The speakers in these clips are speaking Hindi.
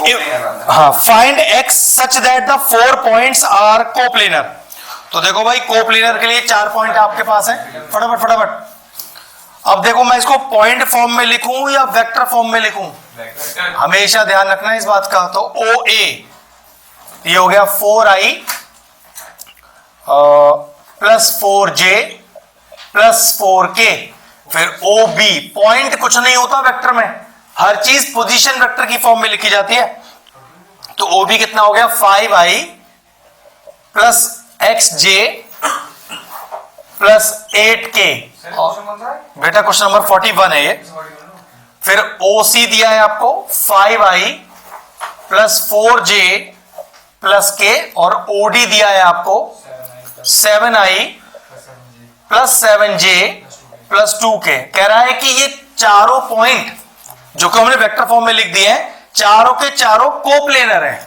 हाँ, find x such that the 4 points are coplanar. तो देखो भाई, कोप्लेनर के लिए 4 पॉइंट आपके पास है। फटाफट फटाफट। अब देखो, मैं इसको पॉइंट फॉर्म में लिखूं या वेक्टर फॉर्म में लिखूं, हमेशा ध्यान रखना इस बात का। तो ओ ए ये हो गया 4i plus 4j plus 4k। फिर ओ बी, पॉइंट कुछ नहीं होता वेक्टर में, हर चीज पोजीशन वेक्टर की फॉर्म में लिखी जाती है। तो ओ बी कितना हो गया 5i plus xj plus 8k। बेटा क्वेश्चन नंबर 41 है ये। फिर ओ सी दिया है आपको 5i plus 4j plus k, और ओडी दिया है आपको 7i plus 7j plus 2k। कह रहा है कि ये चारों पॉइंट जो कि हमने वेक्टर फॉर्म में लिख दिए हैं, चारों के चारों कोप्लेनर हैं।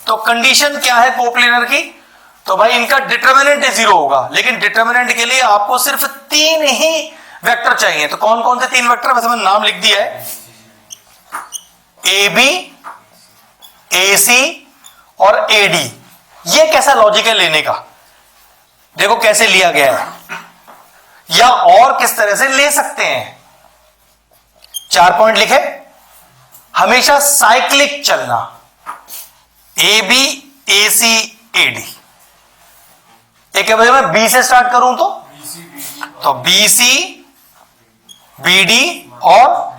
तो कंडीशन क्या है कोप्लेनर की? तो भाई इनका डिटरमिनेंट 0 होगा, लेकिन डिटरमिनेंट के लिए आपको सिर्फ 3 ही वेक्टर चाहिए। तो कौन कौन से 3 वेक्टर? वैसे मैंने नाम लिख दिया है, ए बी, ए सी और ए डी। ये कैसा लॉजिक है लेने का? देखो कैसे लिया गया है, या और किस तरह से ले सकते हैं। 4 पॉइंट लिखे, हमेशा साइक्लिक चलना, ए B A C A D. एक है भाई, मैं बी से स्टार्ट करूं तो बी सी बी डी और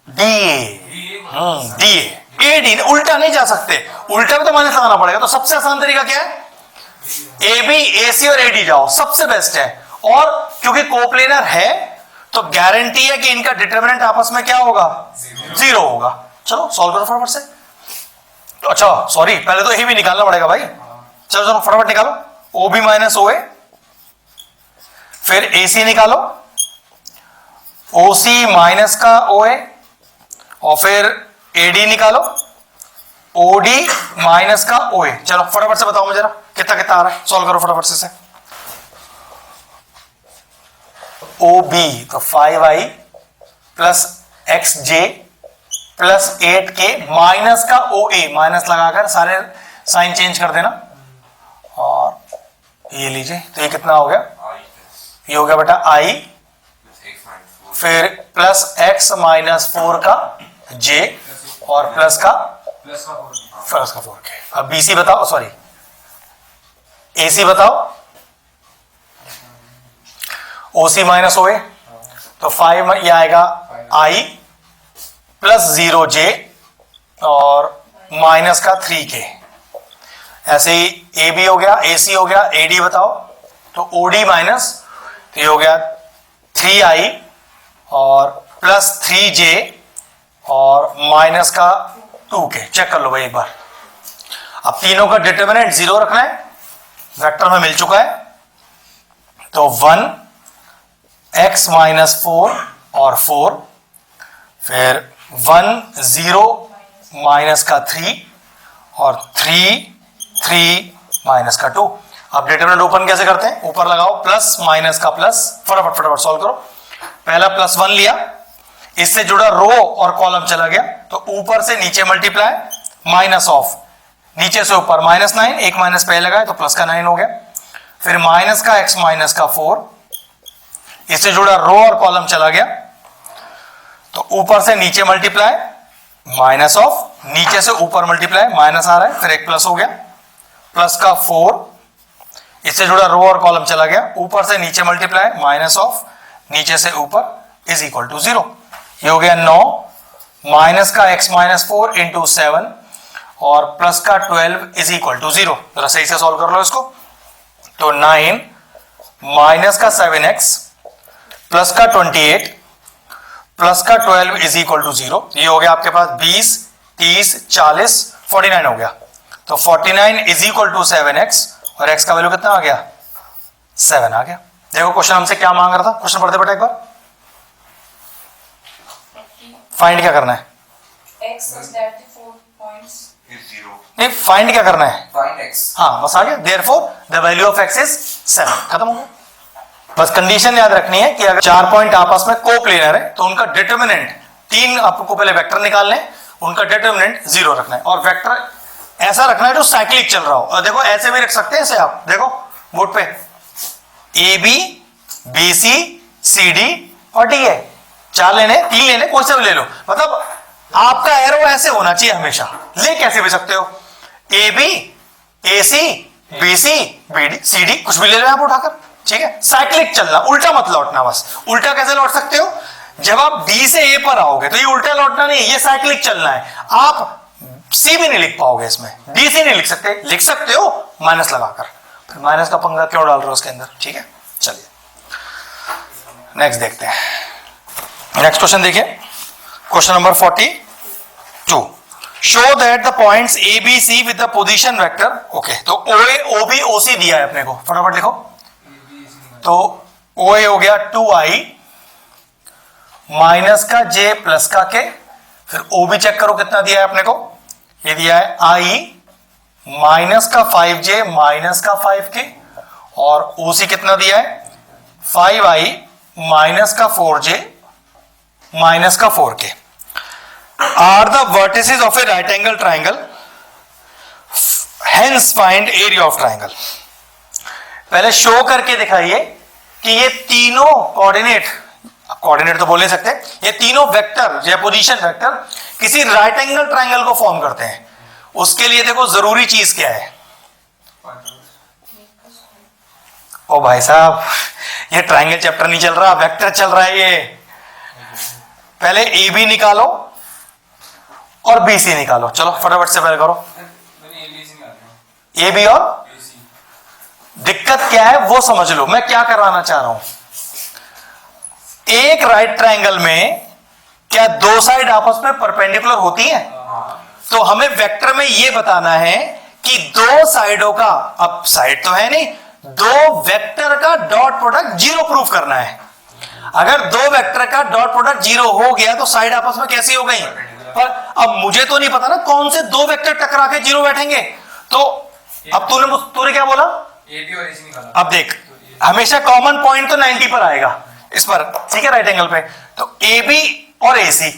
डी ए डी। उल्टा नहीं जा सकते, उल्टा भी तो माइनस लगाना पड़ेगा। तो सबसे आसान तरीका क्या है? ए बी ए सी और ए डी जाओ, सबसे बेस्ट है। और क्योंकि कोप्लेनर है तो गारंटी है कि इनका डिटरमिनेंट आपस में क्या होगा? 0 होगा। चलो सॉल्व करो फटाफट से। तो अच्छा सॉरी, पहले तो ए भी निकालना पड़ेगा भाई। चलो चलो फटाफट निकालो। ओ बी माइनस ओ ए, फिर ए सी निकालो, ओ सी माइनस का ओ ए, और फिर ए डी निकालो, ओ डी माइनस का ओ ए। चलो फटाफट से बताओ मुझे जरा कितना कितना आ रहा है, सॉल्व करो फटाफट से। ओ बी तो 5i प्लस एक्स जे प्लस 8k माइनस का ओ ए, माइनस लगाकर सारे साइन चेंज कर देना। और ये लीजिए, तो ये कितना हो गया? ये हो गया बेटा i, फिर प्लस x माइनस 4 का j और प्लस का 4k। अब बी सी बताओ, सॉरी ए सी बताओ। ओ सी माइनस ओ ए, तो 5 ये आएगा i प्लस 0j और माइनस का 3k। ऐसे ही ए बी हो गया, ए सी हो गया, ए डी बताओ। तो ओ डी माइनस, तो ये हो गया 3i और प्लस 3j और माइनस का 2k। चेक कर लो भाई एक बार। अब तीनों का डिटरमिनेंट 0 रखना है, वेक्टर में मिल चुका है। तो 1 x माइनस 4 और 4, फिर 1 0 माइनस का 3 और 3 माइनस का 2। अब डिटरमिनेंट ओपन कैसे करते हैं? ऊपर लगाओ, प्लस माइनस का प्लस। फटाफट फटाफट सॉल्व करो। पहला प्लस 1 लिया, इससे जुड़ा रो और कॉलम चला गया, तो ऊपर से नीचे मल्टीप्लाई, माइनस ऑफ नीचे से ऊपर -9, एक माइनस पहले लगाए तो प्लस का 9 हो गया। फिर माइनस का x माइनस का 4, इससे जुड़ा रो और कॉलम चला गया, तो ऊपर से नीचे मल्टीप्लाई, माइनस ऑफ नीचे से ऊपर मल्टीप्लाई, माइनस आ रहा है, फिर एक प्लस हो गया, प्लस का 4, इससे जुड़ा रो और कॉलम चला गया, ऊपर से नीचे मल्टीप्लाई, माइनस ऑफ नीचे से ऊपर इज इक्वल टू 0। ये हो गया 9 माइनस का x माइनस 4 इंटू 7 और प्लस का 12 इज इक्वल टू 0। जरा सही से सॉल्व कर लो इसको। तो 9 माइनस का 7x प्लस का 28 प्लस का 12 इज इक्वल टू 0। ये हो गया आपके पास 20 30 40 49 हो गया। तो 49 इज इक्वल टू 7x और x का वैल्यू कितना आ गया? 7 आ गया। देखो क्वेश्चन हमसे क्या मांग रहा था, क्वेश्चन पढ़ते बेटा एक बार। फाइंड क्या करना है? x such that the 4 points is 0. नहीं, फाइंड क्या करना है? Find x. हाँ बस आ गया। Therefore the value of x is 7। खत्म हो गया। बस कंडीशन याद रखनी है कि अगर 4 पॉइंट आपस में कोप्लेनर है तो उनका डिटरमिनेंट 3 आपको पहले वेक्टर निकालने, उनका डिटरमिनेंट 0 रखना है, और वेक्टर ऐसा रखना है जो साइक्लिक चल रहा हो। और देखो ऐसे भी रख सकते हैं, ऐसे आप देखो बोर्ड पे A B B C C D और डी है, 4 लेने 3 लेने, कोई से भी ले लो, मतलब आपका एरो ऐसे होना चाहिए हमेशा। ले कैसे भी सकते हो, A B A C B C B D C D, कुछ भी ले लो आप उठाकर, ठीक है। साइक्लिक चलना, उल्टा मत लौटना। बस उल्टा कैसे लौट सकते हो, जब आप डी से ए पर आओगे तो ये उल्टा लौटना नहीं, ये साइक्लिक चलना है। आप सी भी नहीं लिख पाओगे इसमें, डी सी नहीं लिख सकते, लिख सकते हो माइनस लगाकर, फिर माइनस का पंगा क्यों डाल रहे हो उसके अंदर, ठीक है। चलिए नेक्स्ट देखते हैं। नेक्स्ट क्वेश्चन देखिए, question number 42। Show that the points A B C with the position vector, okay, तो ओ ए ओ बी ओ सी दिया है अपने को, फटाफट लिखो। तो ओ ए हो गया 2i माइनस का j प्लस का k, फिर ओ बी चेक करो कितना दिया है अपने को, ये दिया है i माइनस का 5j माइनस का 5k, और ओ सी कितना दिया है 5i माइनस का 4j माइनस का 4k। Are the vertices of a right angle triangle, hence find area of triangle. पहले शो करके दिखाइए कि ये तीनों कोऑर्डिनेट तो बोल नहीं सकते, ये तीनों वेक्टर या पोजीशन वेक्टर किसी राइट एंगल ट्राइंगल को फॉर्म करते हैं। उसके लिए देखो जरूरी चीज क्या है, ओ भाई साहब ये ट्राइंगल चैप्टर नहीं चल रहा, वेक्टर चल रहा है ये। पहले ए बी निकालो और बी सी निकालो, चलो फटाफट से पहले करो ए बी, और दिक्कत क्या है वो समझ लो, मैं क्या कराना चाह रहा हूं। एक राइट ट्राइंगल में क्या दो साइड आपस में परपेंडिकुलर होती हैं? तो हमें वेक्टर में यह बताना है कि दो साइडों का, अब साइड तो है नहीं, दो वेक्टर का डॉट प्रोडक्ट 0 प्रूफ करना है। अगर दो वेक्टर का डॉट प्रोडक्ट 0 हो गया तो साइड आपस में कैसी हो गई, पर अब मुझे तो नहीं पता ना कौन से दो वेक्टर टकरा के 0 बैठेंगे। तो अब तूने क्या बोला, ए बी और ए सी निकाला। अब देख हमेशा कॉमन पॉइंट तो 90 पर आएगा इस पर, ठीक है, राइट एंगल पे। तो ए बी और ए सी,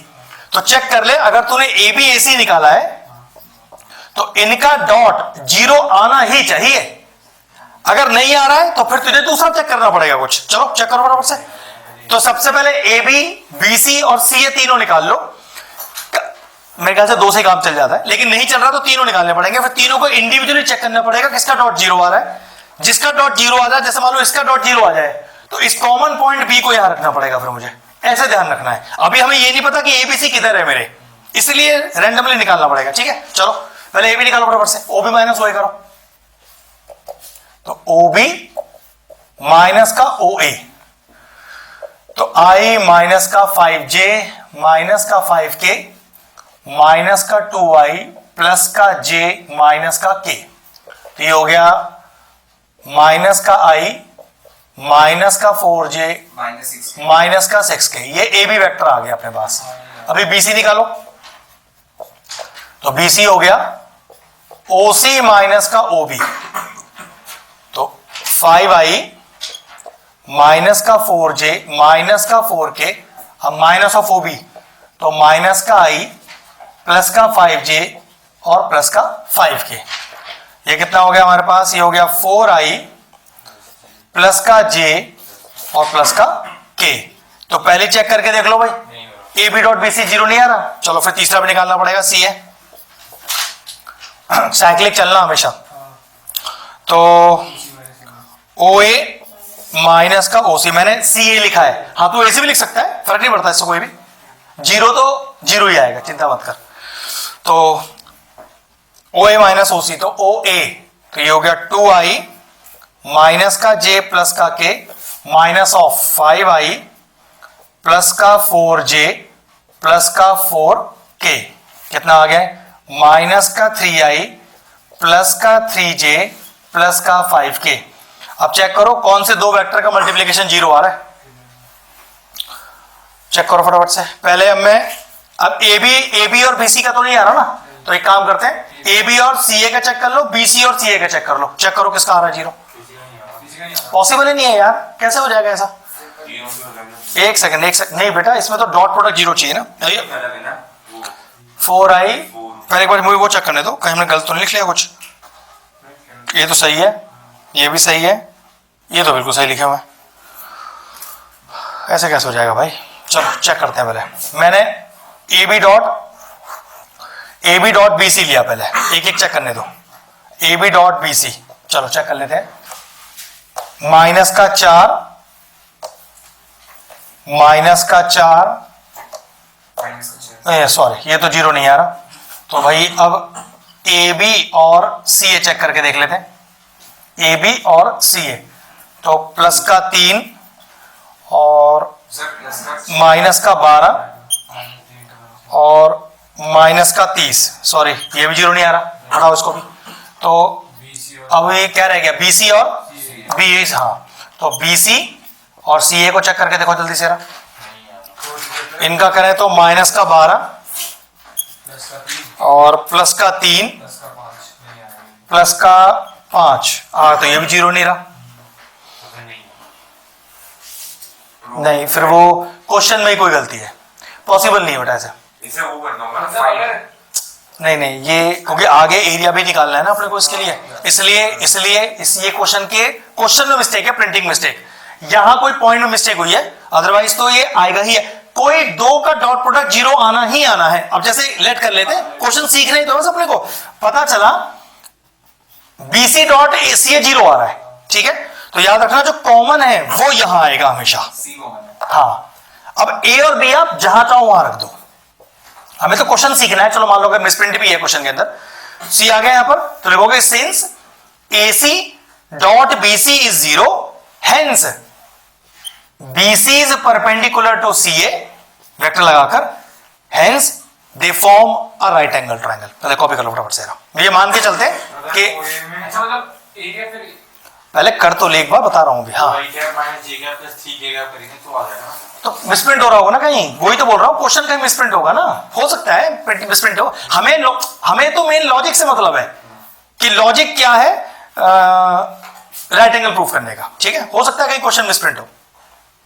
तो चेक कर ले, अगर तूने ए बी ए सी निकाला है तो इनका डॉट 0 आना ही चाहिए। अगर नहीं आ रहा है तो फिर तुझे दूसरा चेक करना पड़ेगा कुछ। चलो चेक करो बराबर से। तो सबसे पहले ए बी बी सी और सी, ये तीनों निकाल लो। मेरे ख्याल से 2 से काम चल जाता है, लेकिन नहीं चल रहा तो तीनों निकालने पड़ेंगे। फिर तीनों को इंडिविजुअली चेक करना पड़ेगा किसका डॉट 0 आ रहा है। जिसका डॉट 0 आ जाए, जैसे मान लो इसका डॉट 0 आ जाए, तो इस कॉमन पॉइंट बी को यहां रखना पड़ेगा। फिर मुझे ऐसे ध्यान रखना है, अभी हमें ये नहीं पता कि एबीसी किधर है मेरे, इसलिए रैंडमली निकालना पड़ेगा, ठीक है। चलो पहले ए बी निकालो बराबर से, ओ बी माइनस ओ ए करो। तो ओ बी माइनस का ओ ए, तो आई माइनस का 5j माइनस का 5k माइनस का 2i प्लस का j माइनस का k, तो ये हो गया माइनस का i माइनस का 4j माइनस का 6k। ये ए बी वेक्टर आ गया अपने पास। अभी BC निकालो, तो BC हो गया OC माइनस का OB, तो 5i माइनस का 4j माइनस का 4k, अब माइनस ऑफ OB, तो माइनस का i प्लस का 5j और प्लस का 5k। ये कितना हो गया हमारे पास, ये हो गया 4i प्लस का j और प्लस का k। तो पहले चेक करके देख लो भाई, A B dot B C 0 नहीं आ रहा। चलो फिर तीसरा भी निकालना पड़ेगा, सी है, साइक्लिक चलना हमेशा। तो ओ ए माइनस का ओ सी, मैंने सी ए लिखा है, हाँ तो ऐसे भी लिख सकता है, फर्क नहीं पड़ता इससे कोई भी, 0 तो 0 ही आएगा, चिंता मत कर। तो ओ ए माइनस ओ सी, तो ओ ए, तो ये हो गया 2i माइनस का j प्लस का k minus of 5i plus का 4j प्लस का 4k, कितना आ गया, माइनस का 3i प्लस का 3j प्लस का 5k। अब चेक करो कौन से दो वेक्टर का मल्टीप्लिकेशन 0 आ रहा है, चेक करो फटाफट से। पहले अब ए बी और BC का तो नहीं आ रहा ना, तो एक काम करते हैं, ए बी और CA का चेक कर लो, BC और CA का चेक कर लो, चेक करो किसका आ रहा है 0। पॉसिबल ही नहीं है यार, कैसे हो जाएगा ऐसा। एक सेकंड नहीं बेटा, इसमें तो डॉट प्रोडक्ट 0 चाहिए ना। 4i, पहले एक बार मुझे वो चेक करने दो कहीं हमने गलत तो नहीं लिख लिया कुछ। ये तो सही है, ये भी सही है, ये तो बिल्कुल सही लिखे हुए हैं। ऐसे कैसे हो जाएगा भाई? चलो चेक करते हैं। पहले मैंने A B dot B C लिया, पहले एक एक चेक करने दो। A B dot B C, चलो चेक कर लेते हैं। माइनस का 4 सॉरी ये तो 0 नहीं आ रहा, तो भाई अब ए बी और सी ए चेक करके देख लेते हैं। ए बी और सी ए, तो प्लस का 3 और माइनस का 12 और माइनस का 30, सॉरी ये भी 0 नहीं आ रहा, हटाओ इसको भी। तो अब ये क्या रह गया? बी सी और बी ए। हाँ, तो बी सी और सी ए को चेक करके देखो जल्दी से जरा। इनका करें तो माइनस का 12 और प्लस का 3 प्लस का 5, तो ये भी 0 नहीं रहा। नहीं, फिर वो क्वेश्चन में ही कोई गलती है, पॉसिबल नहीं बेटा ऐसे। इसे वो करना होगा ना, नहीं ये क्योंकि आगे एरिया भी निकालना है ना अपने को, इसके लिए इसलिए ये क्वेश्चन में मिस्टेक है, प्रिंटिंग मिस्टेक। यहां कोई पॉइंट में मिस्टेक हुई है, अदरवाइज तो ये आएगा ही है। कोई दो का डॉट प्रोडक्ट 0 आना ही आना है। अब जैसे लेट कर लेते हैं, क्वेश्चन सीख रहे हैं तो बस अपने को पता चला BC डॉट AC 0 आ रहा है, ठीक है। तो याद रखना जो कॉमन है वो यहां आएगा हमेशा। हाँ, अब A और B आप जहां चाहो वहां रख दो, हमें तो क्वेश्चन सीखना है। चलो मान लो अगर मिसप्रिंट भी है क्वेश्चन के अंदर, C आ गया यहां पर, तो लिखोगे since AC dot BC is 0 hence BC is perpendicular to CA, vector लगाकर, hence they form a right angle triangle. पहले कॉपी कर लो फटाफट से, ये मान के चलते हैं कि पहले कर तो ले, एक बार बता रहा हूं भी। हाँ, तो मिसप्रिंट हो रहा होगा ना कहीं, वही तो बोल रहा हूं, क्वेश्चन कहीं मिसप्रिंट होगा ना, हो सकता है मिसप्रिंट हो। हमें तो मेन लॉजिक से मतलब है कि लॉजिक क्या है राइट एंगल प्रूफ करने का, ठीक है। हो सकता है कहीं क्वेश्चन मिसप्रिंट हो।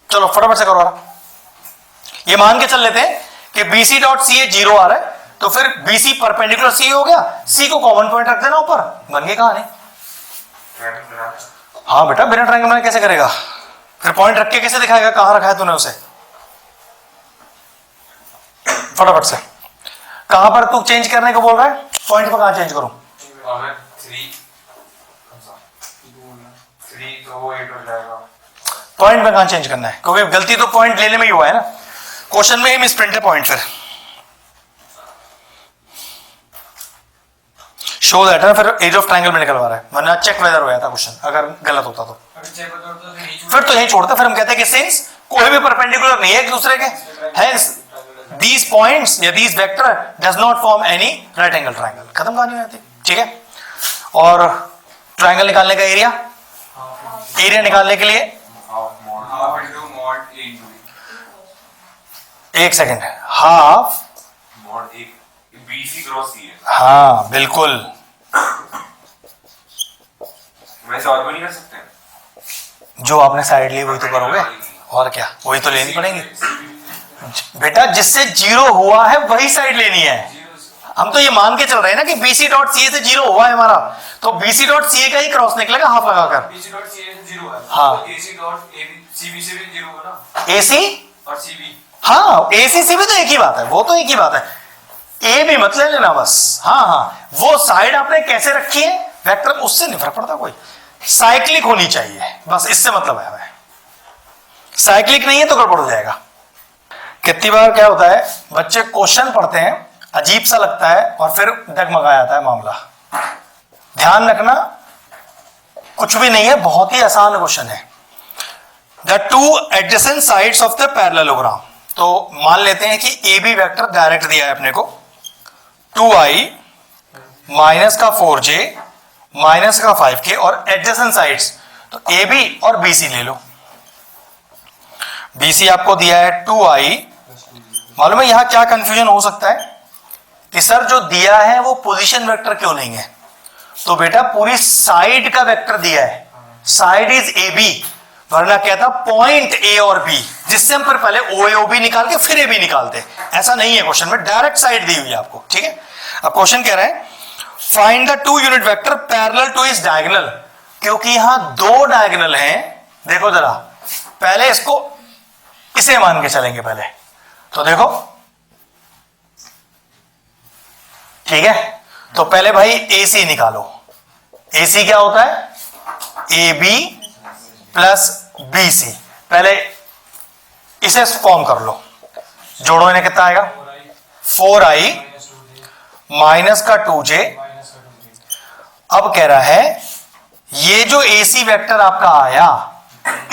चलो फटाफट से करो रहा। ये मान के चल लेते हैं कि BC डॉट CA 0 आ रहा है, तो फिर BC परपेंडिकुलर CA हो गया, C को कॉमन पॉइंट रख देना ऊपर, बन गई कहानी। हाँ बेटा, बिना ट्रायंगल बनाए कैसे करेगा? फिर पॉइंट रख के कैसे दिखाएगा कहां रखा है तूने उसे? फटाफट से, कहां पर तू चेंज करने को बोल रहा है? पॉइंट पर कहां चेंज करूं? पॉइंट में कहां चेंज करना है? क्योंकि गलती तो पॉइंट लेने में ही हुआ है ना, क्वेश्चन में ही मिसप्रिंट है पॉइंट। फिर शो दैट है, फिर एज ऑफ ट्रायंगल में निकलवा रहा है, वरना चेक वेदर हो जाता क्वेश्चन अगर गलत होता तो। फिर तो यही छोड़ता, फिर हम कहते हैं कि सिंस कोई भी परपेंडिकुलर नहीं है एक दूसरे के, हेंस दीज पॉइंट्स या these vector does not form any right angle triangle. खत्म कहानी हो जाती, ठीक है। और ट्रायंगल निकालने का एरिया निकालने के लिए एक second, half BC cross C है। हाँ बिल्कुल, वैसे और भी नहीं कर सकते? जो आपने साइड ली वही तो करोगे, और क्या, वही तो लेनी पड़ेगी बेटा। जिससे 0 हुआ है वही साइड लेनी है। हम तो ये मान के चल रहे हैं ना कि BC डॉट CA से 0 हुआ है हमारा, तो BC डॉट CA का ही क्रॉस निकलेगा हाफ लगाकर। BC डॉट CA से 0 है, हाँ, तो AC डॉट CB से भी 0 होगा ना, AC और CB। हाँ, AC से भी तो एक ही बात है, वो तो एक ही बात है, ए भी मत ले लेना बस। हाँ, वो साइड आपने कैसे रखी है वेक्टर, उससे नहीं फर्क पड़ता कोई, साइक्लिक होनी चाहिए बस, इससे मतलब है हमें। साइक्लिक नहीं है तो गड़बड़ हो जाएगा। कितनी बार क्या होता है, बच्चे क्वेश्चन पढ़ते हैं, अजीब सा लगता है और फिर डगमगा जाता है मामला। ध्यान रखना, कुछ भी नहीं है, बहुत ही आसान क्वेश्चन है। The two adjacent sides of the parallelogram. तो मान लेते हैं कि ए बी वेक्टर डायरेक्ट दिया है अपने को, 2i माइनस का 4j माइनस का 5k, और एडजेसेंट साइड्स तो ए बी और BC ले लो। BC आपको दिया है 2i, मालूम है यहां क्या कंफ्यूजन हो सकता है कि सर जो दिया है वो पोजीशन वेक्टर क्यों नहीं है? तो बेटा पूरी साइड का वेक्टर दिया है, साइड इज AB, वरना कहता पॉइंट A और B, जिससे हम फिर पहले OAOB निकाल के फिर AB निकालते हैं। ऐसा नहीं है क्वेश्चन में, डायरेक्ट साइड दी हुई है आपको, ठीक है। अब क्वेश्चन कह रहे हैं find the two unit vector parallel two is diagonal, क्योंकि यहां दो डायगोनल हैं। देखो जरा, पहले इसको इसे मान के चलेंगे पहले, तो देखो ठीक है। तो पहले भाई AC निकालो। AC क्या होता है? AB plus BC। पहले इसे फॉर्म कर लो, जोड़ो, इन्हें कितना आएगा? 4i माइनस का 2j। अब कह रहा है ये जो AC वेक्टर आपका आया,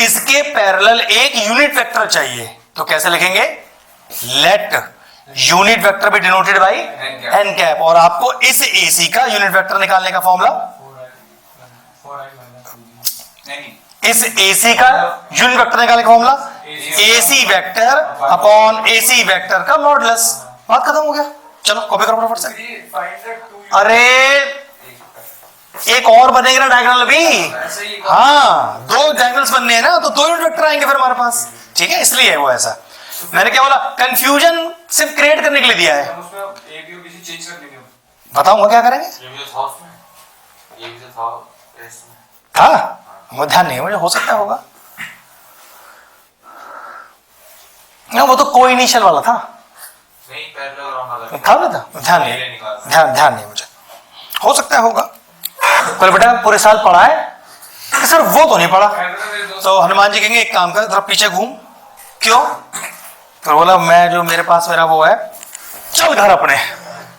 इसके पैरेलल एक यूनिट वेक्टर चाहिए। तो कैसे लिखेंगे? Let unit vector be denoted by n cap. और आपको इस AC का यूनिट वेक्टर निकालने का फॉर्मूला, इस AC का यूनिट वेक्टर निकालने का formula AC vector upon AC vector का मॉडुलस। बात खत्म हो गया। चलो कॉपी करो फटाफट से। अरे एक और बनेगा ना डायगोनल भी। हाँ, दो डायगोनल्स बनने हैं ना, तो दो यूनिट वेक्टर आएंगे फिर हमारे पास, ठीक है। इसलिए वो ऐसा, मैंने क्या बोला, कंफ्यूजन सिर्फ क्रिएट करने के लिए दिया है। बताऊंगा क्या करेंगे। था मुझे ध्यान नहीं है, मुझे हो सकता होगा ना, वो तो को इनिशियल वाला था, था ना, था ध्यान नहीं, ध्यान नहीं मुझे, हो सकता है होगा। पर बेटा पूरे साल पढ़ा है कि सिर्फ वो तो नहीं पढ़ा। तो हनुमान जी कहेंगे एक काम कर, थोड़ा पीछे घूम। क्यों? तो बोला मैं जो मेरे पास मेरा वो है, चल घर अपने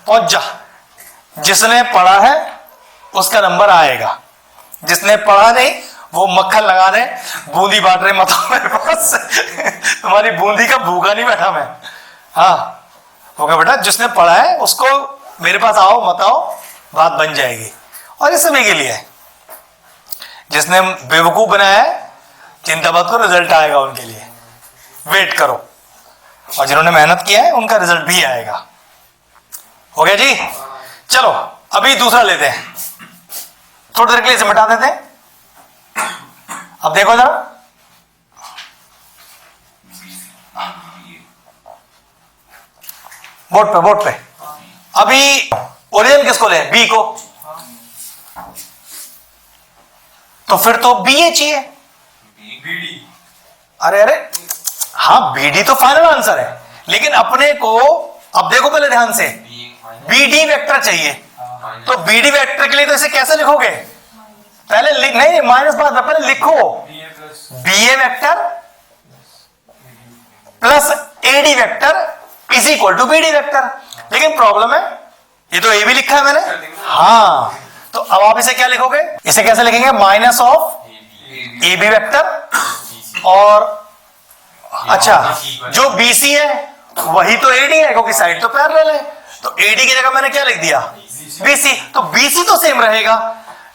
पहुंच जा। जिसने पढ़ा है उसका नंबर आएगा, जिसने पढ़ा नहीं वो मक्खन लगा रहे, बूंदी बांट रहे, मत आओ मेरे पास। तुम्हारी बूंदी का भूखा नहीं बैठा मैं। हाँ होगा बेटा, जिसने पढ़ा है उसको मेरे पास आओ, मत आओ, बात बन जाएगी। और इस सभी के लिए है, जिसने बेवकूफ बनाया है चिंता मत करो, रिजल्ट आएगा उनके लिए, वेट करो। और जिन्होंने मेहनत किया है उनका रिजल्ट भी आएगा। हो गया जी। चलो अभी दूसरा लेते हैं, थोड़ी देर के लिए इसे मिटा देते हैं। अब देखो जरा, बोर्ड पे अभी ओरिजिन किसको ले? बी को। तो फिर तो BA चाहिए। अरे हाँ, BD तो फाइनल आंसर है, लेकिन अपने को अब देखो पहले ध्यान से, BD वेक्टर चाहिए। तो BD वेक्टर के लिए तो इसे कैसे लिखोगे? पहले नहीं, माइनस बाद में, पहले लिखो BA vector plus AD vector is equal to BD vector. लेकिन प्रॉब्लम है, ये तो A भी लिखा है मैंने। हाँ, तो अब आप इसे क्या लिखोगे? इसे कैसे लिखेंगे? माइनस ऑफ AB वेक्टर और अच्छा जो BC है वही तो AD है, क्योंकि साइड तो पैरेलल है। तो AD की जगह मैंने क्या लिख दिया? BC। तो BC तो सेम रहेगा,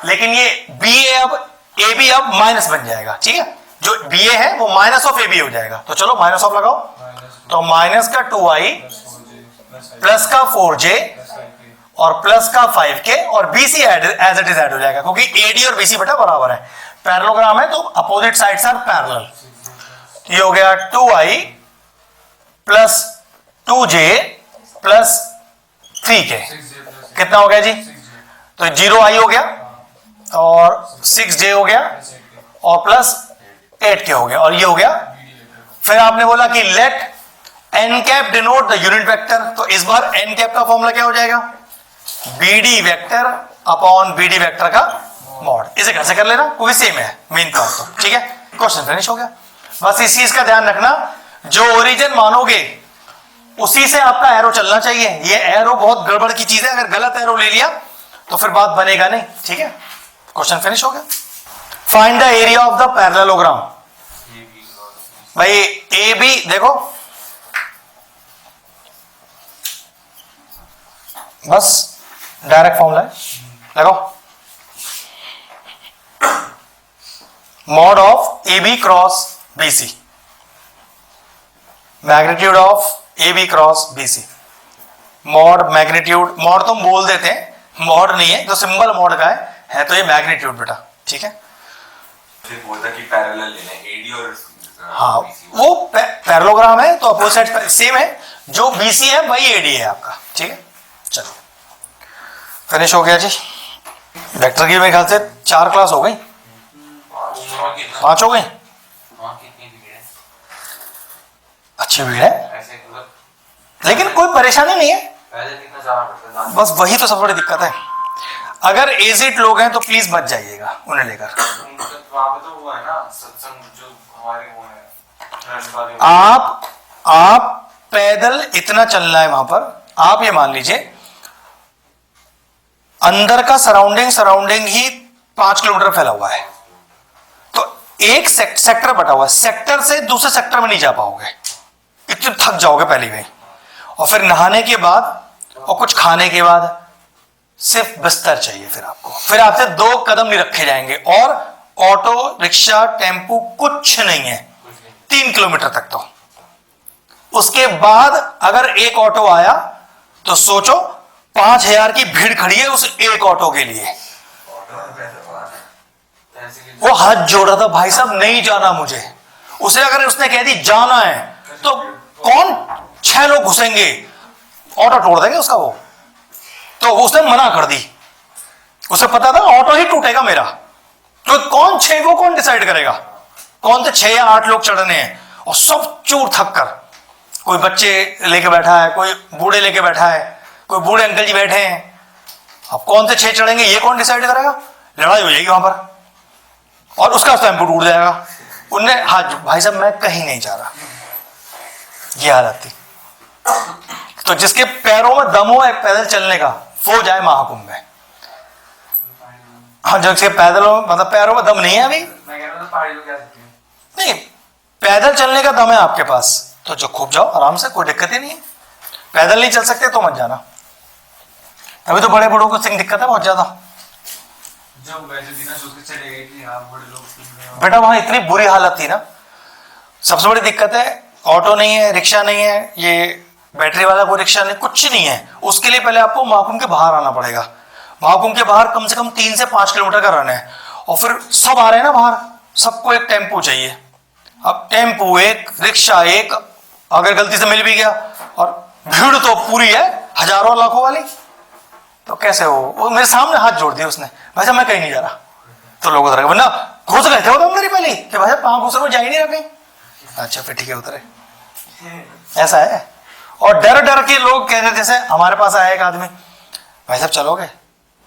लेकिन ये BA अब AB अब माइनस बन जाएगा, ठीक है। जो BA है वो माइनस ऑफ AB हो जाएगा। तो चलो माइनस ऑफ लगाओ, तो माइनस का 2i प्लस का 4j और प्लस का 5k और BC as it is add हो जाएगा, क्योंकि AD और BC बेटा बराबर है, पैरेललोग्राम है, तो अपोजिट साइड्स आर पैरेलल। ये हो गया 2i plus 2j plus 3k, कितना हो गया जी? तो 0i हो गया और 6j हो गया और प्लस 8k हो गया, और ये हो गया। फिर आपने बोला कि let n cap denote the unit vector, तो इस बार n कैप का फॉर्मूला क्या हो जाएगा? BD vector upon BD vector का मॉड। इसे कैसे कर लेना, कोई सेम है मेन पार्ट, तो ठीक है, क्वेश्चन फिनिश हो गया। बस इस चीज का ध्यान रखना, जो ओरिजिन मानोगे उसी से आपका एरो चलना चाहिए। ये एरो बहुत गड़बड़ की चीज है, अगर गलत एरो ले लिया तो फिर बात बनेगा नहीं, ठीक है। क्वेश्चन फिनिश हो गया। Find the area of the parallelogram. भाई AB देखो, बस डायरेक्ट फॉर्मूला है, लगाओ, mod of AB cross BC, magnitude of AB cross BC। Mod magnitude, mod तो हम बोल देते हैं, मॉड नहीं है, तो सिंबल मॉड का है तो ये मैग्नीट्यूड बेटा, ठीक है। फिर बोलता कि पैरेलल लेना है AD और हाँ वो पैरेललोग्राम है तो अपोजिट साइड सेम है, जो BC है वही AD है आपका, ठीक है। चलो फिनिश हो गया जी। वेक्टर की मेरे ख्याल से 4 क्लास हो गई, 5 हो गई। अच्छी भीड़ है, लेकिन कोई परेशानी नहीं है, बस वही तो सबसे बड़ी दिक्कत है। अगर एजिड लोग हैं तो प्लीज मत जाइएगा उन्हें लेकर। आप पैदल इतना चलना है वहां पर। आप ये मान लीजिए अंदर का सराउंडिंग ही 5 किलोमीटर फैला हुआ है, तो एक सेक्टर बटा हुआ है, सेक्टर से दूसरे सेक्टर में नहीं जा पाओगे, इतने थक जाओगे पहले ही। और फिर नहाने के बाद और कुछ खाने के बाद सिर्फ बिस्तर चाहिए फिर आपको, फिर आपसे 2 कदम नहीं रखे जाएंगे, और ऑटो रिक्शा टेम्पू कुछ नहीं है 3 किलोमीटर तक। तो उसके बाद अगर एक ऑटो आया तो सोचो 5000 की भीड़ खड़ी है उस एक ऑटो के लिए। वो हाथ जोड़ रहा था, भाई साहब नहीं जाना मुझे। उसे अगर उसने कह दी जाना है तो कौन 6 लोग घुसेंगे, ऑटो तोड़ देंगे उसका वो। तो उसने मना कर दी, उसे पता था ऑटो ही टूटेगा मेरा। तो कौन 6, वो कौन डिसाइड करेगा कौन से 6 या 8 लोग चढ़ने हैं, और सब चूर थक कर, कोई बच्चे लेके बैठा है, कोई बूढ़े लेके बैठा है, कोई बूढ़े अंकल जी बैठे हैं। अब कौन से 6 चढ़ेंगे ये कौन डिसाइड करेगा? लड़ाई हो जाएगी वहां पर, और उसका टेम्पो टूट जाएगा। उनने हाँ भाई साहब मैं कहीं नहीं जा रहा, ये हालत थी। तो जिसके पैरों में दम हो पैदल चलने का वो जाए महाकुंभ में। हाँ जिसके मतलब पैरों में दम नहीं है अभी, नहीं पैदल चलने का दम है आपके पास तो जो खूब जाओ आराम से, कोई दिक्कत ही नहीं है। पैदल नहीं चल सकते तो मत जाना। अभी तो बड़े बड़ों को दिक्कत है बहुत ज्यादा। बेटा वहां इतनी बुरी हालत थी ना, सबसे बड़ी दिक्कत है ऑटो नहीं है, रिक्शा नहीं है, ये बैटरी वाला कोई रिक्शा नहीं, कुछ नहीं है। उसके लिए पहले आपको महाकुंभ के बाहर आना पड़ेगा। महाकुंभ के बाहर कम से कम 3 से 5 किलोमीटर का रन है, और फिर सब आ रहे हैं ना बाहर, सबको एक टेम्पो चाहिए। अब टेम्पो एक, रिक्शा एक, अगर गलती से मिल भी गया, और भीड़ तो पूरी है हजारों लाखों वाली, तो कैसे हो? वो मेरे सामने हाथ जोड़ दिया उसने, भाई साहब मैं कहीं नहीं जा रहा। तो लोग उतर गए, वरना घुस गए थे वो अंदर ही पहले कि भाई साहब कहाँ घुस रहे हो, जा ही नहीं रहा कहीं। अच्छा फिर ठीक है उतरे, ऐसा है। और डर डर के लोग कह रहे, जैसे हमारे पास आया एक आदमी, भाई साहब चलोगे?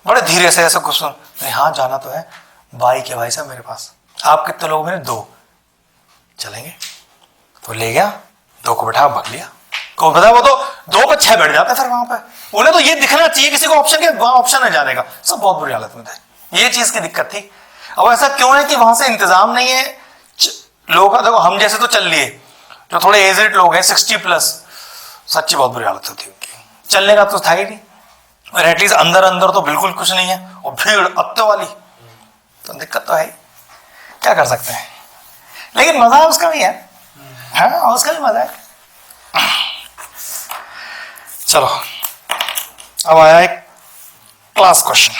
बड़े धीरे से ऐसे कुछ नहीं, हाँ जाना तो है, बाइक है भाई साहब मेरे पास। आप कितने लोग? मेरे 2 चलेंगे। तो ले गया, 2 को बैठा भाग लिया। को बता वो तो 2 पर 6 बैठ जाते फिर वहां पे। उन्हें तो ये दिखना चाहिए किसी को ऑप्शन के, वहां ऑप्शन है जाने का। सब बहुत बुरी हालत में थे, ये चीज की दिक्कत थी। अब ऐसा क्यों है कि वहां से इंतजाम नहीं है लोगों का। देखो हम जैसे तो चल लिए, जो थोड़े एजेड लोग हैं 60+, सच्ची बहुत बुरी हालत होती है उनकी, चलने का तो था ही नहीं। और एटलीस्ट अंदर तो बिल्कुल कुछ नहीं है, और भीड़ अत्ते वाली, तो दिक्कत तो है ही। क्या कर सकते हैं, लेकिन मजा उसका भी है। हाँ उसका भी मजा है। चलो अब आया एक क्लास क्वेश्चन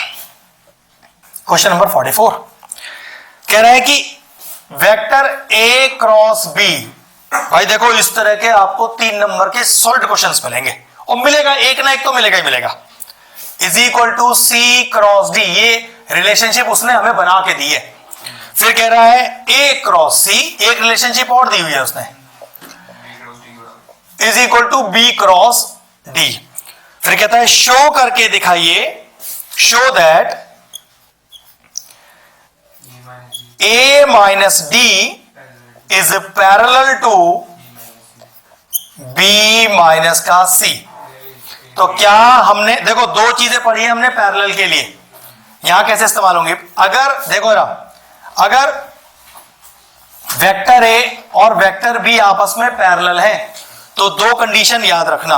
नंबर 44। कह रहा है कि वेक्टर A क्रॉस B, भाई देखो इस तरह के आपको 3 नंबर के सॉल्व क्वेश्चंस मिलेंगे, और मिलेगा एक ना एक तो मिलेगा ही मिलेगा। Is equal to C cross D, ये रिलेशनशिप उसने हमें बना के दी है। फिर कह रहा है A क्रॉस C, एक रिलेशनशिप और दी हुई है उसने, is equal to B cross D। फिर कहता है शो करके दिखाइए, show that A minus D is parallel to B minus का C। तो क्या हमने देखो 2 चीजें पढ़ी है हमने पैरेलल के लिए, यहां कैसे इस्तेमाल होंगी? अगर देखो ना, अगर वेक्टर A और वेक्टर B आपस में पैरेलल है तो 2 कंडीशन याद रखना।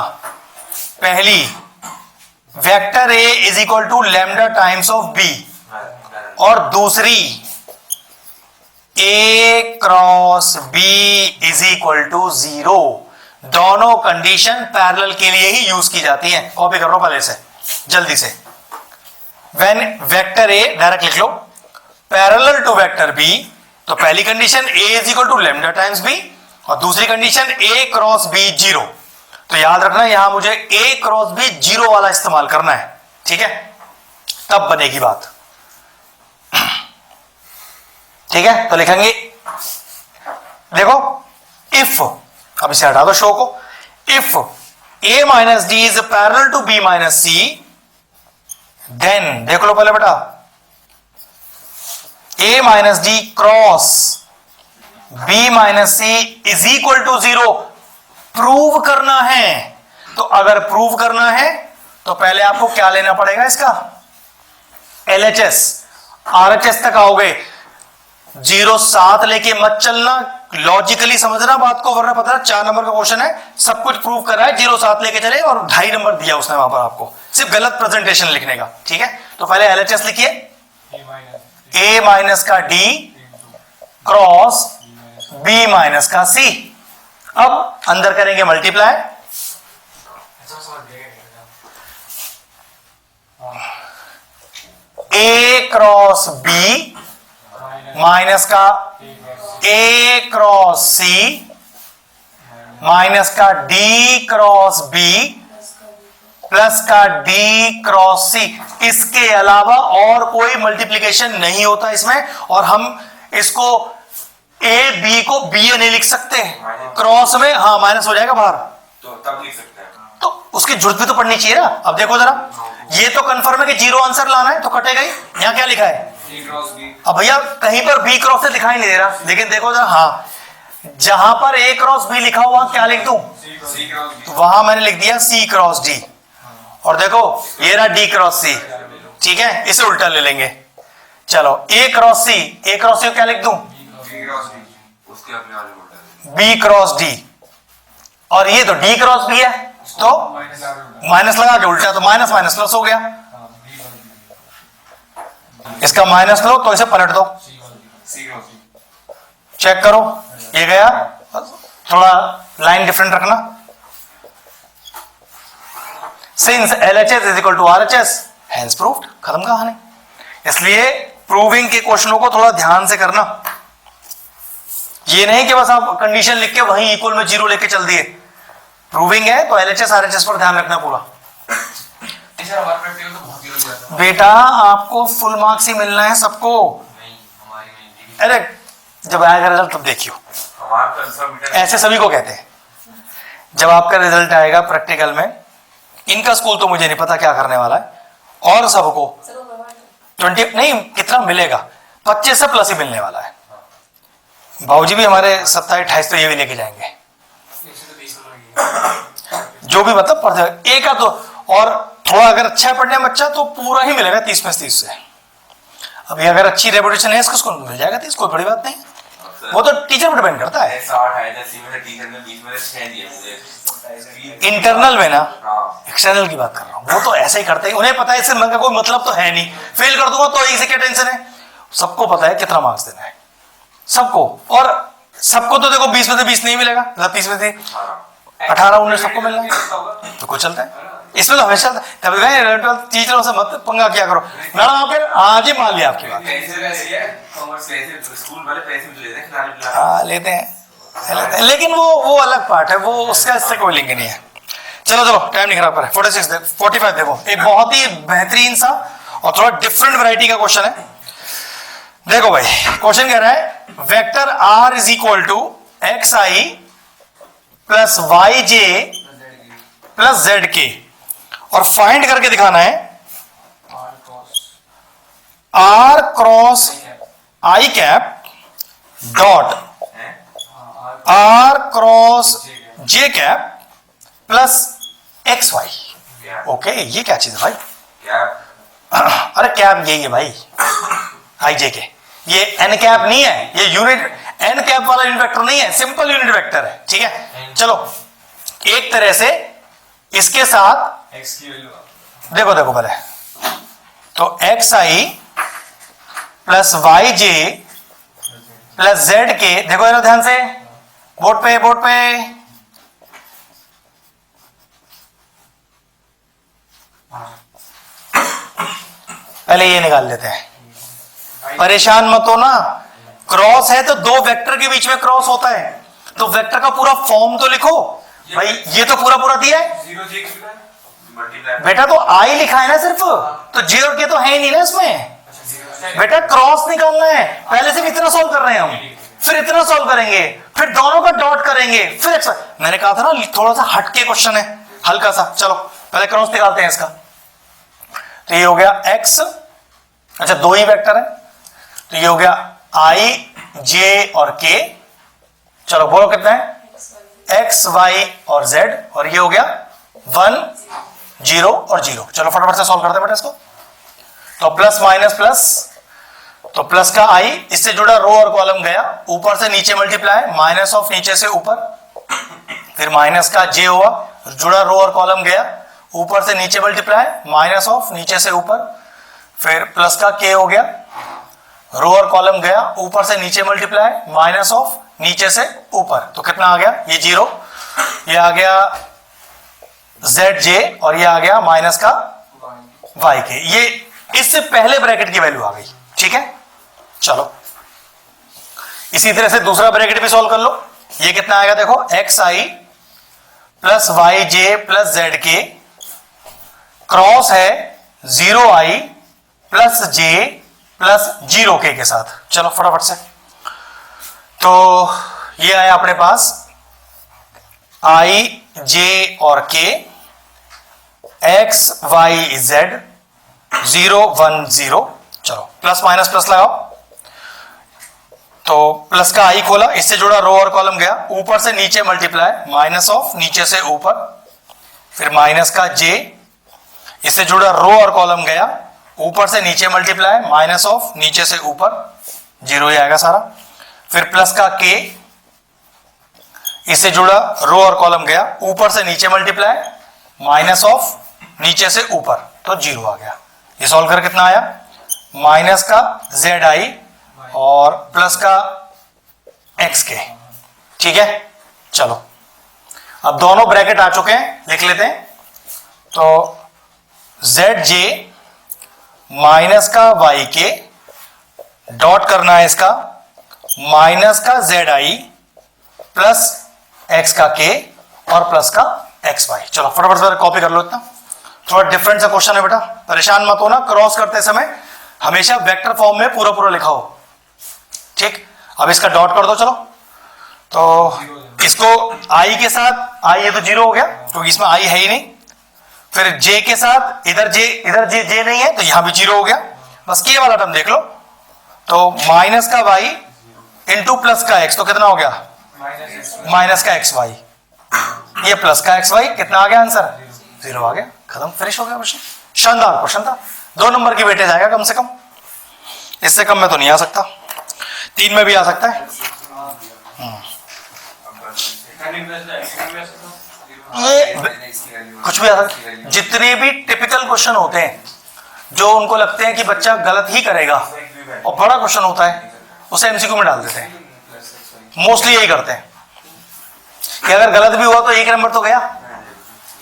पहली, vector A is equal to lambda times of B, और दूसरी A cross B is equal to 0। दोनों कंडीशन पैरेलल के लिए ही यूज की जाती हैं। कॉपी कर लो पहले से जल्दी से। व्हेन वेक्टर A डायरेक्ट लिख लो, पैरेलल टू वेक्टर B तो पहली condition A is equal to lambda times B और दूसरी कंडीशन A क्रॉस B 0। तो याद रखना यहां मुझे A क्रॉस B 0 वाला इस्तेमाल करना है, ठीक है, तब बनेगी बात। ठीक है, तो लिखेंगे देखो इफ, अब इसे हटा दो शो को, if A minus D is parallel to B minus C, then देख लो पहले बेटा A minus D cross B minus C is equal to 0 prove करना है। तो अगर प्रूव करना है तो पहले आपको क्या लेना पड़ेगा, इसका LHS, RHS तक आओगे, 0 साथ लेके मत चलना, लॉजिकली समझना बात को, वरना पता है 4 नंबर का क्वेश्चन है, सब कुछ प्रूव कर रहा है, 0 साथ लेके चले और 2.5 नंबर दिया उसने वहां पर आपको, सिर्फ गलत प्रेजेंटेशन लिखने का। ठीक है, तो पहले LHS लिखिए, A माइनस का D क्रॉस B माइनस का C। अब अंदर करेंगे multiply, A cross B minus का A क्रॉस C माइनस का D क्रॉस B प्लस का D क्रॉस C। इसके अलावा और कोई मल्टीप्लिकेशन नहीं होता इसमें, और हम इसको A B को B नहीं लिख सकते क्रॉस में, हाँ माइनस हो जाएगा बाहर, तो तब लिख सकते हैं। तो उसकी जरूरत भी तो पड़नी चाहिए ना। अब देखो जरा, ये तो कंफर्म है कि 0 आंसर लाना है, तो कटेगा ही। यहां क्या लिखा है, C क्रॉस B। अब भैया कहीं पर B क्रॉस से दिखाई नहीं दे रहा, लेकिन देखो जरा, हाँ जहां पर A क्रॉस B लिखा हुआ क्या लिख दूं, C क्रॉस B। तो वहां मैंने लिख दिया C क्रॉस D, और देखो ये रहा D क्रॉस C। ठीक है, इसे उल्टा ले लेंगे, चलो A cross C, A cross C को क्या लिख दूं, B क्रॉस D, उसके अपने वाले उल्टा। B क्रॉस D, और ये तो D क्रॉस B है, तो माइनस लगा के उल्टा, तो माइनस माइनस प्लस हो गया, इसका माइनस लो तो इसे पलट दो, C क्रॉस B। चेक करो, ये गया, थोड़ा लाइन डिफरेंट रखना, since LHS is equal to RHS hence proved, खत्म कहानी। इसलिए प्रूविंग के क्वेश्चनों को थोड़ा ध्यान से करना, ये नहीं कि बस आप कंडीशन लिख के वहीं इक्वल में 0 लेके चल दिए। प्रूविंग है तो LHS RHS पर ध्यान रखना पूरा। सर हमारा प्रैक्टिकल तो बहुत जल्दी आता है। बेटा आपको फुल मार्क्स ही मिलना है सबको, नहीं हमारी नहीं। अरे जब आएगा रिजल्ट तब देखियो, हमारा तो आंसर मीटर ऐसे सभी को कहते हैं। जब आपका रिजल्ट आएगा प्रैक्टिकल में, इनका स्कूल तो मुझे नहीं पता क्या करने वाला है, और सबको 20 नहीं कितना मिलेगा, 25 से प्लस ही मिलने वाला है। बाबूजी भी हमारे 27-28 तो ये भी लेके जाएंगे, जो भी मतलब पढ़ जाएगा एक का तो, और थोड़ा अगर अच्छा पढ़ने में बच्चा तो पूरा ही मिलेगा 30 में 30 से। अभी अगर अच्छी रेपुटेशन है इसको स्कूल में मिल जाएगा 30, कोई बड़ी बात नहीं, वो तो टीचर पर डिपेंड करता है। 60 है, 10 में से टीचर ने 20 में से 6 दिए मुझे। इंटरनल में ना, हाँ। एक्सटर्नल की बात कर रहा हूँ, वो तो ऐसे ही करते हैं, उन्हें पता है इससे मन का कोई मतलब तो है नहीं, फेल कर दूंगा तो एक से क्या टेंशन है। सबको पता है कितना मार्क्स देना है सबको, और सबको तो देखो 20 में से 20 नहीं मिलेगा, 30 में से 18-19 सबको मिलना है, तो कुछ चलता है इसमें, तो हमेशा चलता है। टीचरों से मत पंगा किया करो, मैडम आपके आज ही मान लिया आपकी बात, पैसे वैसे है, कॉमर्स पैसे स्कूल वाले पैसे भी लेते हैं, खिलाने पिलाने। हाँ लेते हैं, लेकिन वो अलग पार्ट है, वो उसका इससे कोई लिंक नहीं है। चलो चलो टाइम नहीं खराब करें, 45 देखो, एक बहुत ही बेहतरीन सा और थोड़ा डिफरेंट वैरायटी का क्वेश्चन है। देखो भाई क्वेश्चन कह रहा है vector R is equal to XI plus YJ plus ZK, और फाइंड करके दिखाना है R cross I cap dot R cross J cap plus XY। Okay, ये क्या चीज है भाई, क्या अरे कैप यही है भाई, IJ के, ये n कैप नहीं है, ये यूनिट n कैप वाला यूनिट वेक्टर नहीं है, सिंपल यूनिट वेक्टर है। ठीक है, चलो एक तरह से इसके साथ x की वैल्यू देखो देखो पहले तो XI plus YJ plus ZK, देखो जरा ध्यान से, बोर्ड पे पहले ये निकाल लेते हैं, परेशान मत हो ना, क्रॉस है तो दो वेक्टर के बीच में क्रॉस होता है, तो वेक्टर का पूरा फॉर्म तो लिखो भाई। ये तो पूरा पूरा दिया है 0 j मल्टीप्लाई बेटा, तो आई लिखा है ना सिर्फ, तो जे और के तो है ही नहीं ना इसमें बेटा। क्रॉस निकालना है, पहले सिर्फ इतना सॉल्व कर रहे हैं हम, फिर इतना सॉल्व करेंगे, फिर दोनों का डॉट करेंगे, फिर एक्स। मैंने कहा था ना थोड़ा सा हटके क्वेश्चन है, हल्का सा। चलो पहले क्रॉस निकालते हैं इसका। तो ये हो गया एक्स, अच्छा दो ही वेक्टर है, तो ये हो गया आई जे और के। चलो बोलो कितना है, एक्स वाई और जेड, और ये हो गया 1 0 और 0। चलो फटाफट से सॉल्व करते हैं बेटा इसको। तो प्लस माइनस प्लस, तो प्लस का आई, इससे जुड़ा रो और कॉलम गया, ऊपर से नीचे मल्टीप्लाई, माइनस ऑफ नीचे से ऊपर, फिर माइनस का जे हुआ, जुड़ा रो और कॉलम गया, ऊपर से नीचे मल्टीप्लाई, माइनस ऑफ नीचे से ऊपर, फिर प्लस का के हो गया, रो और कॉलम गया, ऊपर से नीचे मल्टीप्लाई, माइनस ऑफ नीचे से ऊपर, तो कितना आ गया, ये 0, ये आ गया जेड जे, और ये आ गया माइनस का वाई के। ये इससे पहले ब्रैकेट की वैल्यू आ गई, ठीक है। चलो इसी तरह से दूसरा ब्रैकेट भी सॉल्व कर लो। ये कितना आएगा देखो, एक्स आई प्लस वाई जे प्लस जेड के, क्रॉस है 0 आई प्लस जे प्लस 0 के साथ। चलो फटाफट से, तो ये आया अपने पास आई जे और के, एक्स वाई जेड 0 1 0। चलो प्लस माइनस प्लस लगाओ, तो प्लस का आई खोला, इससे जुड़ा रो और कॉलम गया, ऊपर से नीचे मल्टीप्लाई, माइनस ऑफ नीचे से ऊपर, फिर माइनस का जे, इससे जुड़ा रो और कॉलम गया, ऊपर से नीचे मल्टीप्लाई, माइनस ऑफ नीचे से ऊपर, 0 ही आएगा सारा, फिर प्लस का के, इससे जुड़ा रो और कॉलम गया, ऊपर से नीचे मल्टीप्लाई, माइनस ऑफ नीचे से ऊपर, तो 0 आ गया। ये सॉल्व कर कितना आया, माइनस का जेड आई और प्लस का एक्स के, ठीक है। चलो अब दोनों ब्रैकेट आ चुके हैं, लिख लेते हैं। तो जेड जे माइनस का वाई के, डॉट करना है इसका, माइनस का जेड आई प्लस एक्स का के और प्लस का एक्स वाई। चलो फटाफट से कॉपी कर लो इतना, थोड़ा डिफरेंट सा क्वेश्चन है बेटा, परेशान मत होना। क्रॉस करते समय हमेशा वेक्टर फॉर्म में पूरा पूरा लिखा हो, ठीक। अब इसका डॉट कर दो। चलो तो इसको आई के साथ, आई ये तो 0 हो गया क्योंकि इसमें आई है ही नहीं, फिर जे के साथ, इधर जे नहीं है तो यहां भी 0 हो गया, बस के वाला टर्म देख लो। तो माइनस का वाई इंटू प्लस का एक्स, तो कितना हो गया, माइनस का एक्स वाई, ये प्लस का एक्स वाई, कितना आ गया आंसर, 0 आ गया, खत्म, फिनिश हो गया क्वेश्चन। शानदार क्वेश्चन था, 2 नंबर की वेटेज आएगा कम से कम, इससे कम में तो नहीं आ सकता, 3 में भी आ सकता है। ये कुछ भी आ सकता है, जितने भी टिपिकल क्वेश्चन होते हैं जो उनको लगते हैं कि बच्चा गलत ही करेगा और बड़ा क्वेश्चन होता है उसे एमसीक्यू में डाल देते हैं, मोस्टली यही करते हैं कि अगर गलत भी हुआ तो 1 नंबर तो गया।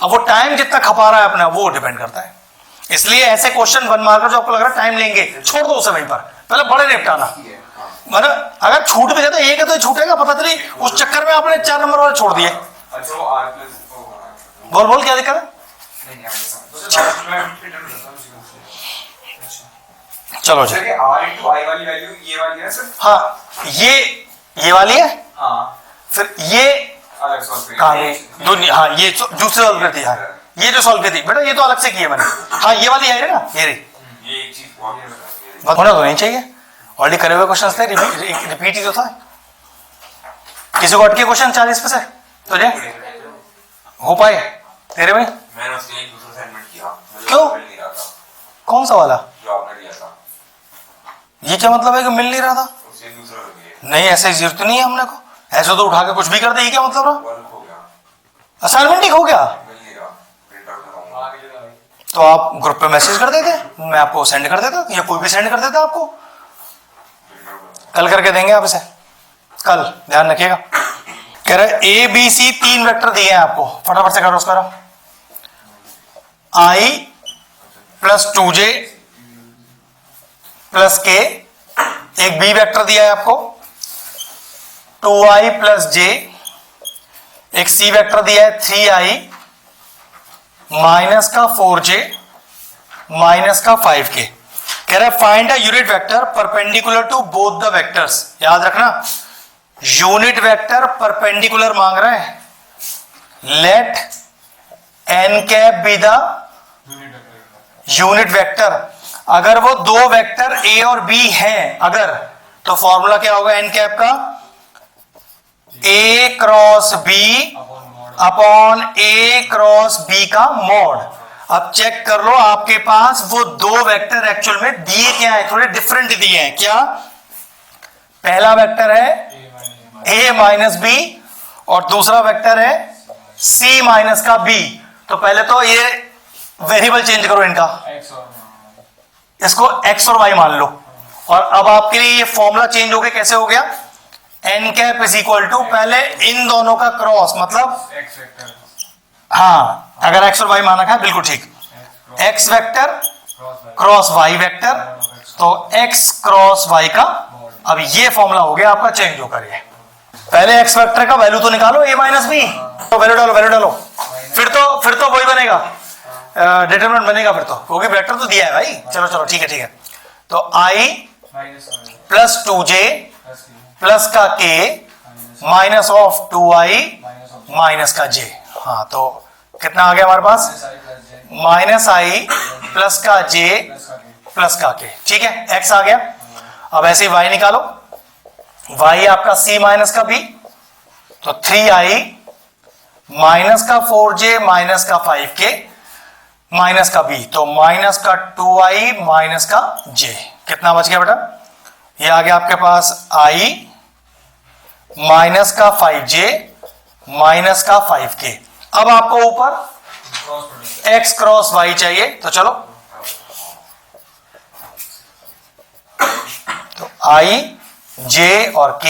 अब वो टाइम जितना खपा रहा है अपना, वो डिपेंड करता है। इसलिए ऐसे क्वेश्चन 1 मार्कर जो आपको लग रहा है टाइम लेंगे, छोड़ दो उसे वहीं पर, पहले बड़े निपटाना। मतलब अगर छूट भी जाता है एक है तो छूटेगा, पता चली उस चक्कर में आपने 4 नंबर वाले छोड़ दिए। बोल क्या दिक्कत है, चलो जी। हाँ ये वाली है, फिर ये कहाँ गई दुनिया, हाँ ये दूसरे सॉल्व करती है, ये जो सॉल्व करती बेटा, ये तो अलग से की है मैंने। हाँ ये वाली है ना, ये रही, होना तो नहीं चाहिए, ऑलरेडी करे हुए क्वेश्चन थे, रिपीट ही तो था। किसी को अटके क्वेश्चन 40 पे से तो जे हो पाए तेरे में, मैंने उसके लिए दूसरा असाइनमेंट किया, क्यों? मिल नहीं रहा था कौन सा वाला, जो आपने दिया था। ये क्या मतलब है कि मिल नहीं रहा था, उससे दूसरा हो गया, नहीं ऐसे जरूरत नहीं है हमने को, ऐसे तो उठा के कुछ भी कर दे, ये क्या मतलब रहा, वर्क हो गया, असाइनमेंट ही हो गया। मिल नहीं रहा, प्रिंट आउट कराऊंगा। तो आप ग्रुप पे मैसेज कर देते, मैं आपको सेंड कर देता, या कोई भी सेंड कर देता आपको, कल करके देंगे आप इसे, कल ध्यान रखिएगा। कह रहे ए बी सी 3 वेक्टर दिए हैं आपको, फटाफट से करो उसका, आई प्लस 2j प्लस के, एक बी वेक्टर दिया है आपको, 2i प्लस जे, एक सी वेक्टर दिया है 3i माइनस का 4j माइनस का 5k। कह रहा है find a unit vector perpendicular to both the vectors. याद रखना यूनिट वेक्टर परपेंडिकुलर मांग रहे हैं। Let N cap be the unit vector. अगर वो दो वेक्टर ए और बी हैं अगर, तो फॉर्मूला क्या होगा एन कैप का, ए क्रॉस बी अपॉन ए क्रॉस बी का मॉड। अब चेक कर लो आपके पास वो दो वेक्टर एक्चुअल में दिए क्या है, थोड़े डिफरेंट दिए हैं। क्या, पहला वेक्टर है ए माइनस बी और दूसरा वेक्टर है सी माइनस का बी। तो पहले तो ये वेरिएबल चेंज करो इनका, इसको x और y मान लो। और अब आपके लिए ये फॉर्मूला चेंज हो गया, कैसे हो गया, N cap is equal to पहले इन दोनों का क्रॉस, मतलब हाँ अगर x और y माना है बिल्कुल ठीक, x vector cross y vector, तो x क्रॉस y का। अब ये फॉर्मूला हो गया आपका चेंज होकर। ये पहले x वेक्टर का वैल्यू तो निकालो a माइनस बी, तो वैल्यू डालो फिर तो वही बनेगा, डिटरमिनेंट बनेगा फिर तो, क्योंकि वेक्टर तो दिया है भाई। चलो ठीक है। तो i प्लस 2j प्लस का k minus of 2i minus का j। हाँ तो कितना आ गया हमारे पास, माइनस i प्लस का j प्लस का k। ठीक है, x आ गया। अब ऐसे y निकालो, y आपका c माइनस का b, तो 3i माइनस का 4j माइनस का 5k माइनस का b, तो माइनस का 2i माइनस का j। कितना बच गया बेटा, ये आ गया आपके पास i माइनस का 5j माइनस का 5k। अब आपको ऊपर x क्रॉस y चाहिए, तो चलो तो i j और k,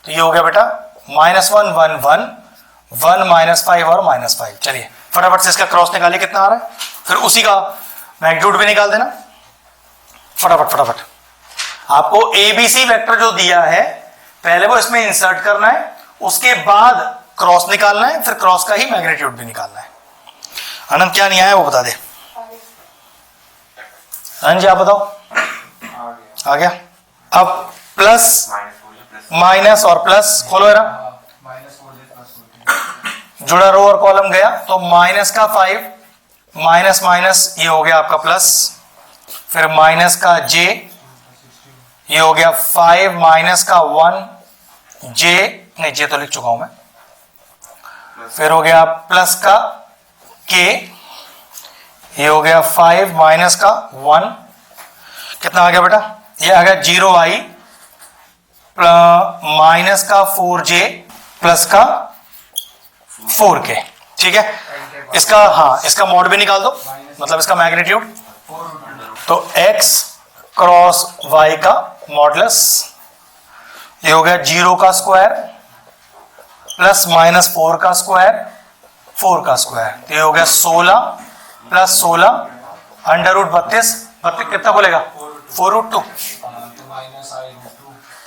तो ये हो गया बेटा -1 1 1 1 -5 और -5। चलिए फटाफट से इसका क्रॉस निकालिए, कितना आ रहा है, फिर उसी का मैग्नीट्यूड भी निकाल देना फटाफट। आपको ABC वेक्टर जो दिया है पहले वो इसमें इंसर्ट करना है, उसके बाद क्रॉस निकालना है, फिर क्रॉस का ही मैग्नीट्यूड भी निकालना है। आनंद क्या नहीं आया वो बता दे। आनंद जी आप बताओ, आ गया। अब प्लस माइनस और प्लस खोलो एरा, जुड़ा रो और कॉलम गया, तो माइनस का 5 माइनस माइनस ये हो गया आपका प्लस, फिर माइनस का j ये हो गया 5 माइनस का 1 j, नहीं j तो लिख चुका हूं मैं, फिर हो गया प्लस का k ये हो गया 5 माइनस का 1, कितना आ गया बेटा, ये आ गया 0i माइनस का 4j प्लस का 4k। ठीक है, इसका हाँ इसका मॉड भी निकाल दो, मतलब इसका मैग्नीट्यूड। तो x क्रॉस y का मॉडुलस ये हो गया 0 का स्क्वायर प्लस -4 का स्क्वायर 4 का स्क्वायर, तो ये हो गया 16 प्लस 16 अंडर रूट 32 कितना बोलेगा 4√2।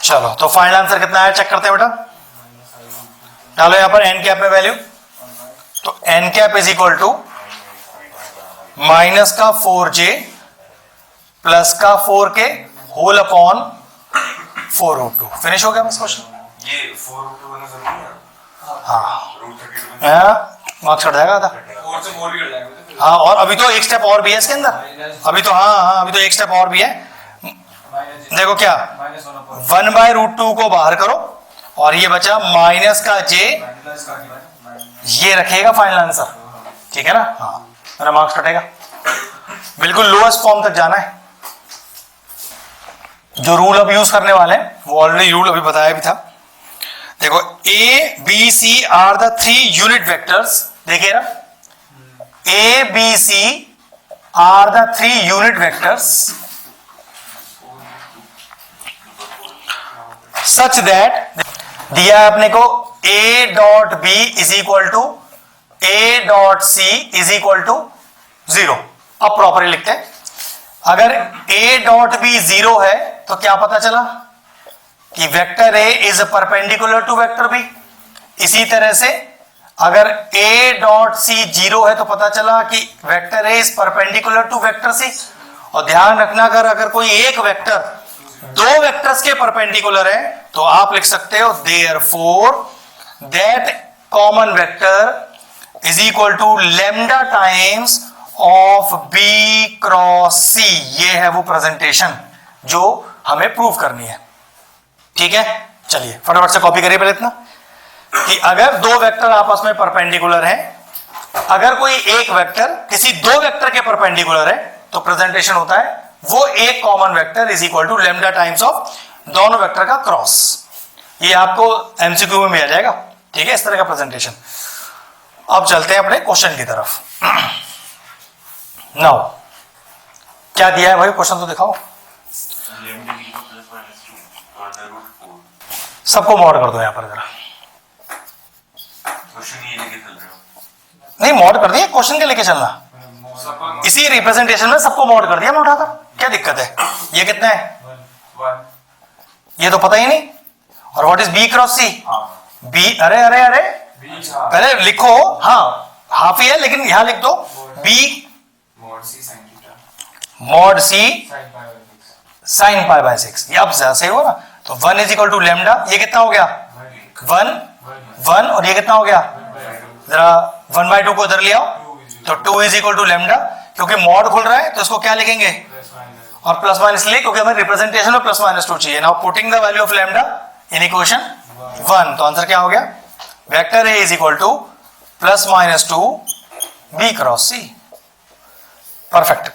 चलो तो फाइनल आंसर कितना आया चेक करते हैं बेटा, डालो यहां पर एन कैप में वैल्यू, तो N cap is equal to minus का 4j प्लस का 4k होल अपॉन 4√2। फिनिश हो गया बस क्वेश्चन। ये 4√2 होना जरूरी है। हाँ √32 मार्क्स कट जाएगा आधा। 4 से 4 भी कट जाएगा। हाँ और अभी तो एक स्टेप और भी है इसके अंदर, अभी तो हाँ अभी तो एक स्टेप और भी है। देखो क्या 1/√2 को बाहर करो और ये बचा माइनस का j, ये रखेगा फाइनल आंसर। ठीक है ना, हाँ मेरा मार्क्स कटेगा। बिल्कुल लोएस्ट फॉर्म तक जाना है। जो रूल अब यूज करने वाले हैं वो ऑलरेडी रूल अभी बताया भी था। देखो A B C are the 3 unit vectors, देखिए ना A B C are the 3 unit vectors such that, दिया है अपने को a dot b is equal to a dot c is equal to 0। अब प्रॉपरली लिखते हैं, अगर a डॉट b 0 है तो क्या पता चला कि vector A is perpendicular to vector B. इसी तरह से अगर ए डॉट सी 0 है तो पता चला कि vector A is perpendicular to vector C. और ध्यान रखना अगर कोई एक वेक्टर दो वेक्टर्स के परपेंडिकुलर है तो आप लिख सकते हो therefore that common vector is equal to lambda times of B cross C. ये है वो प्रेजेंटेशन जो हमें प्रूव करनी है। ठीक है, चलिए फटाफट से कॉपी करिए पहले इतना कि अगर दो वेक्टर आपस में परपेंडिकुलर हैं, अगर कोई एक वेक्टर किसी दो वेक्टर के परपेंडिकुलर है तो प्रेजेंटेशन होता है वो एक common vector is equal to lambda times of दोनों वेक्टर का क्रॉस। ये आपको एमसीक्यू में मिल जाएगा। ठीक है, इस तरह का प्रेजेंटेशन। अब चलते हैं अपने क्वेश्चन की तरफ। नाउ क्या दिया है भाई, क्वेश्चन तो दिखाओ। सबको मॉड कर दो यहां पर जरा। नहीं मॉड कर दिया, क्वेश्चन के लेके चलना। इसी रिप्रेजेंटेशन में सबको मॉड कर दिया मैं उठाकर, क्या दिक्कत है। ये कितना है, ये तो पता ही नहीं। और what is B cross C, B अरे अरे अरे पहले लिखो। हाँ हाफ ही है लेकिन यहां लिख दो B mod C sine pi by 6। ये अब सही हुआ ना। तो 1 इज इक्वल टू लैम्डा, ये कितना हो गया 1 और ये कितना हो गया, जरा 1/2 को इधर ले आओ तो 2 इज इक्वल टू लैम्डा। क्योंकि मॉड खुल रहा है तो इसको क्या लिखेंगे, और प्लस माइनस लिए क्योंकि हमें रिप्रेजेंटेशन में प्लस माइनस 2 चाहिए। Now putting the value of lambda in equation 1, तो आंसर क्या हो गया, vector A is equal to plus minus 2 B cross C. Perfect.